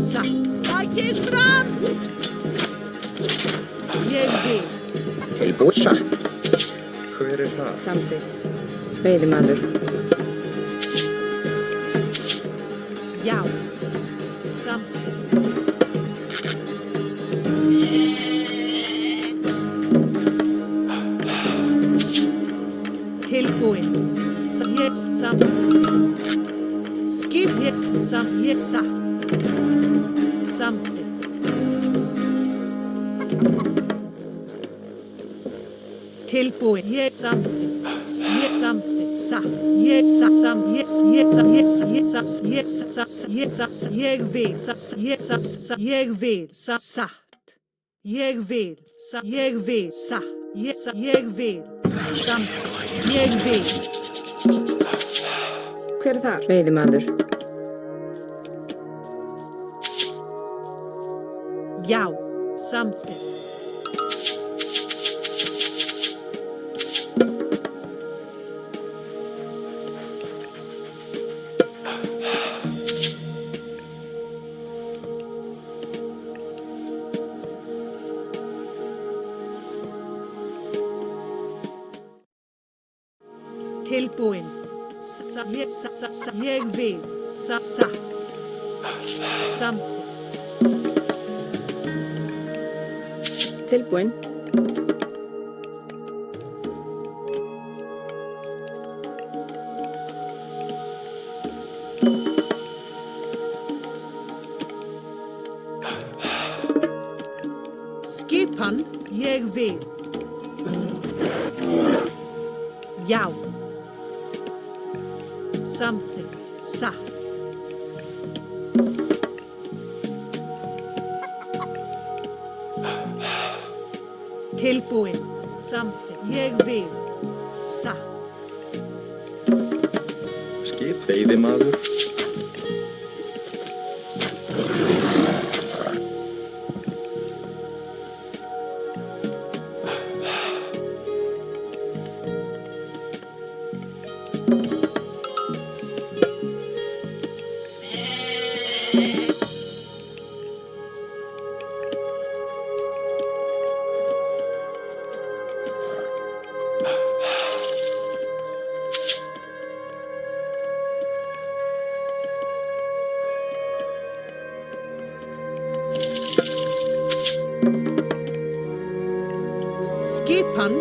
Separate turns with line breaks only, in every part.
Sækið fram! Ég vil.
Tilbúið satt. Hver það?
Samþykkt. Veiðimaður.
Já. Samþykkt. Tilbúin. Ég samþykkt. Skip ég satt. Samþykkt. Tilbúin. Ég samþykkt. Ég samþykkt. Satt. Ég sam. Ég vil. Ég vil. Satt. Ég vil. Ég vil. Satt. Ég vil. Samþykkt. Ég vil.
Hver það? Veiðimaður.
Já. Samþykkt. Tilbúin. Ég vil. Satt. Samþykkt.
Tilbúin.
Skipan. Ég vil. Já. Samþykkt. Satt. Tilbúin. Samþykkt. Ég vil. Satt.
Skip. Veiðimaður.
Skipan.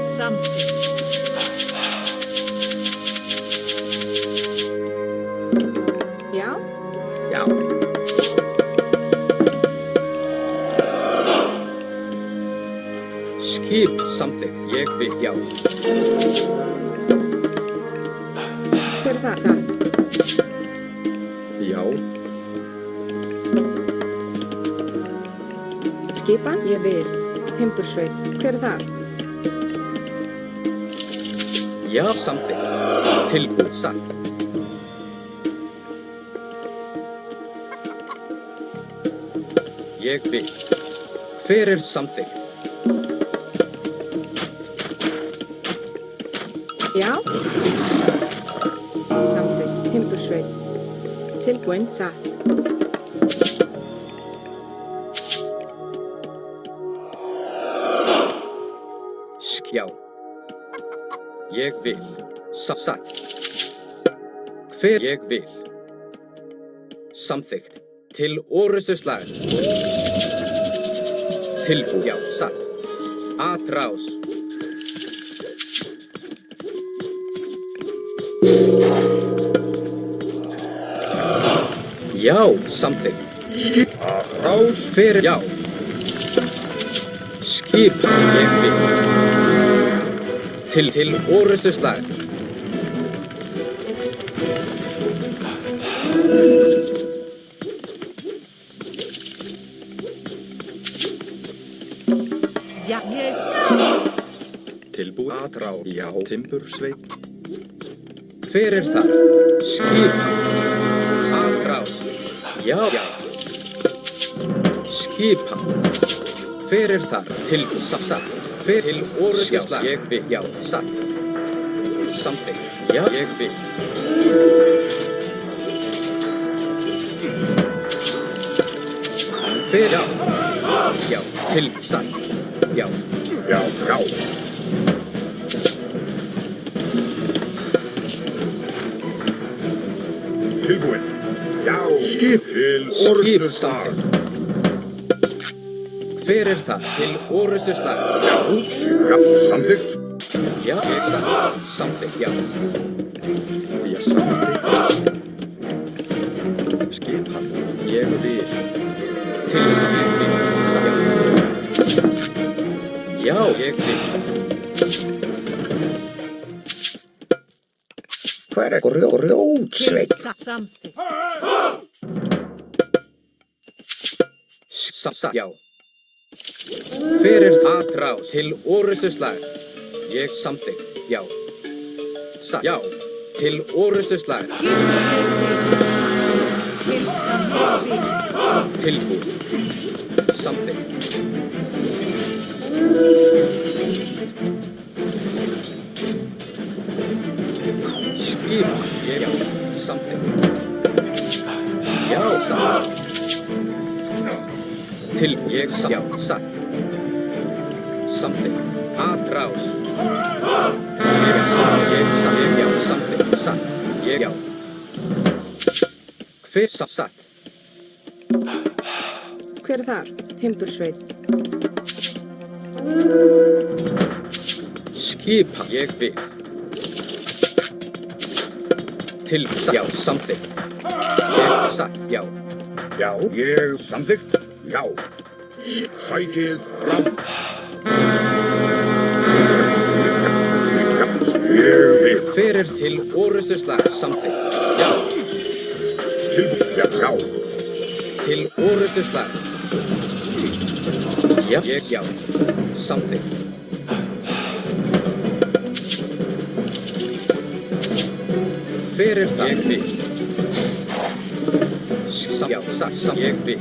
Samþykkt.
Já.
Já.
Skip samþykkt. Ég vil. Já.
Hver það? Satt.
Já.
Skipan. Ég vil. Timbursveit. Hver það?
Já, samþykkt. Tilbúið. Satt. Ég vil. Hver samþykkt?
Já. Samþykkt. Timbursveit. Tilbúin. Satt.
Já. Ég vil. Satt. Hver ég vil. Samþykkt. Til orrustu slag. Tilbúið. Já, satt. Atrás. Já, samþykkt.
Skip. Atrás.
Hver. Já. Skip. Ég vil. Til orrustu slag.
Já. Ég.
Tilbúið. Atrás. Já. Timbursveit.
Hver þar? Skipan. Atrás. Já. Skipan. Hver þar? Til satt. Hver til orrustuslag. Ég vil. Já, satt. Samþykkt. Já, ég vil. Hver, já. Já, til, satt. Já.
Já, já. Tilbúin. Já. Skip til orrustu slag.
Hver er það? Til orrustu slag.
Já, já, samþykkt.
Já, ég satt. Samþykkt, já.
Ég samþykkt. Skipan, ég vil.
Til samþykkt, já, ég vil.
Hver er grjótsveit?
Samþykkt.
Satt, já. Hver er atrás til orrustu slag? Ég samþykkt, já. Satt, já. Til orrustu slag.
Skip ég vil. Til samþykkt.
Tilbúin. Samþykkt. Skip, ég, já. Samþykkt. Já, satt. Til, ég, satt, já, satt. Samþykkt. Atrás. Ég, satt, já, samþykkt, satt. Ég, já. Hver, satt.
Hver er þar? Timbursveit.
Skipan, ég vil. Til, já, samþykkt. Ég, satt, já.
Já, ég samþykkt. Já. Sækið fram. Ég vil.
Hver er til orrustu slag? Samþykkt. Já.
Tilbúin. Já.
Til orrustu slag. Já. Ég, já. Samþykkt. Hver er það? Ég vil. Já, satt, ég vil.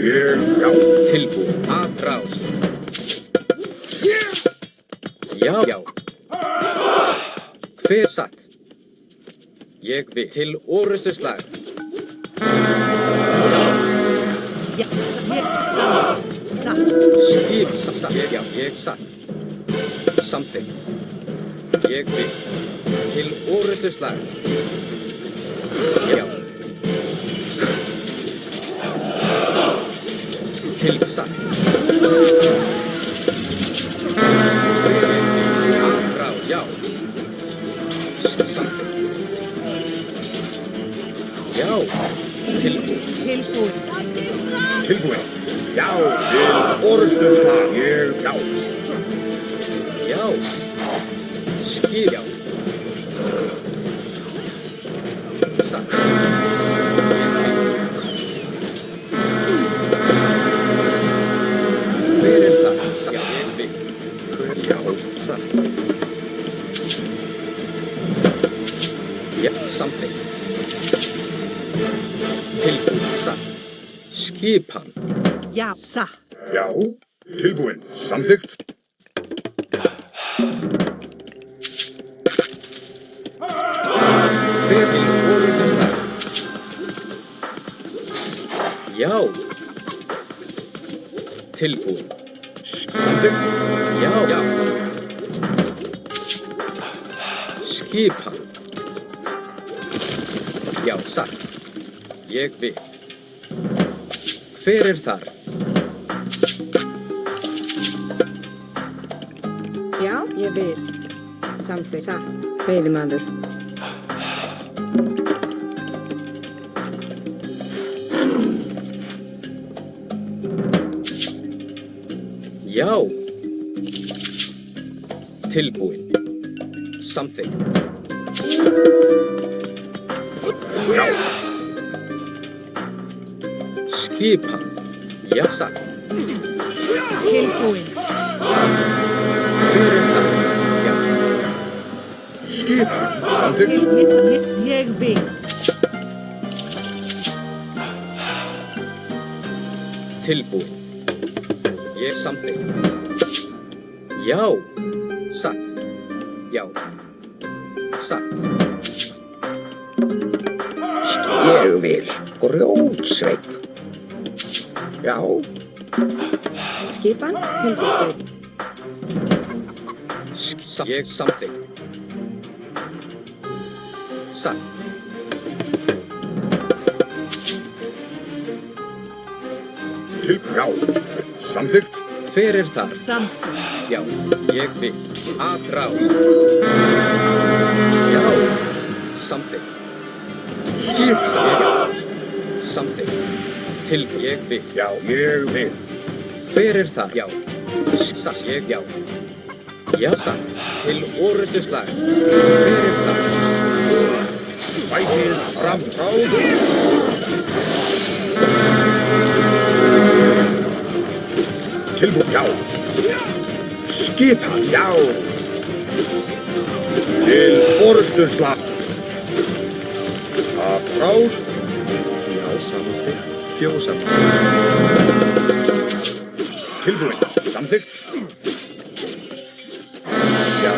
Ég, já.
Tilbúin. Atrás. Já, já. Hver satt? Ég vil. Til orrustu slag.
Yes, satt.
Skip, satt, ég, já, ég satt. Samþykkt. Ég vil. Til orrustu slag. Já. Til satt. Atrá, já. Samþykkt. Já. Tilbúin.
Tilbúin. Já, til orrustu slag. Ég, já.
Já. Skip, já. Satt. Hver er það? Já, ég vil.
Já, satt.
Já, samþykkt. Tilbúin, satt. Skipan.
Já, satt.
Já, tilbúin. Samþykkt.
Hver til orrustu slag? Já. Tilbúin.
Samþykkt.
Já, já. Skipan. Já, satt. Ég vil. Hver er þar?
Já, ég vil. Samþykkt. Satt. Veiðimaður.
Já. Tilbúin. Samþykkt.
Já.
Skipan. Já, satt.
Tilbúin.
Hver er það? Já.
Skipan. Samþykkt.
Ég vil.
Tilbúin. Ég samþykkt. Já. Satt. Já. Satt.
Ég vil. Grjótsveit. Já.
Skipan, timbursveit.
Ég samþykkt. Satt.
Já. Samþykkt.
Hver er það?
Samþykkt.
Já, ég vil. Atrás. Já. Samþykkt.
Skipan.
Samþykkt. Til ég vil.
Já, ég vil.
Hver er það? Já. Satt. Ég já. Já, satt. Til orrustuslag. Hver er það?
Fætið fram frá. Tilbúið. Já. Skipan. Já. Til orrustuslag. Atrás.
Já, samþykkt. Fjósamt.
Tilbúið. Samþykkt. Já.